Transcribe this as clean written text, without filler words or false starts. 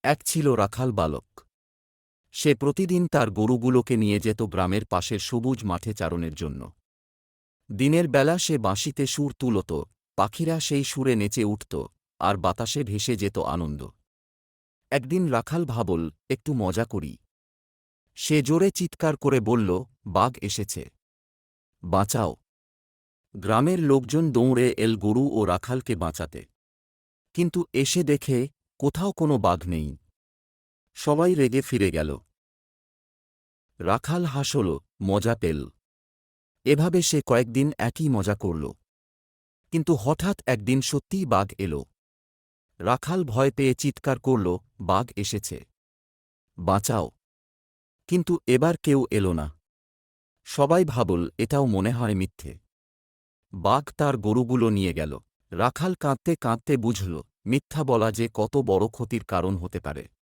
এক ছিল রাখাল বালক। সে প্রতিদিন তার গরুগুলোকে নিয়ে যেত গ্রামের পাশের সবুজ মাঠে চারণের জন্য। দিনের বেলা সে বাঁশিতে সুর তুলত, পাখিরা সেই সুরে নেচে উঠত, আর বাতাসে ভেসে যেত আনন্দ। একদিন রাখাল ভাবল, একটু মজা করি। সে জোরে চিৎকার করে বলল, বাঘ এসেছে, বাঁচাও! গ্রামের লোকজন দৌড়ে এল গরু ও রাখালকে বাঁচাতে। কিন্তু এসে দেখে কোথাও কোনো বাঘ নেই। সবাই রেগে ফিরে গেল। রাখাল হাসল, মজা পেল। এভাবে সে কয়েকদিন একই মজা করল। কিন্তু হঠাৎ একদিন সত্যিই বাঘ এল। রাখাল ভয় পেয়ে চিৎকার করল, বাঘ এসেছে, বাঁচাও! কিন্তু এবার কেউ এল না। সবাই ভাবল, এটাও মনে হয় মিথ্যে। বাঘ তার গরুগুলো নিয়ে গেল। রাখাল কাঁদতে কাঁদতে বুঝল, মিথ্যা বলা যে কত বড় ক্ষতির কারণ হতে পারে।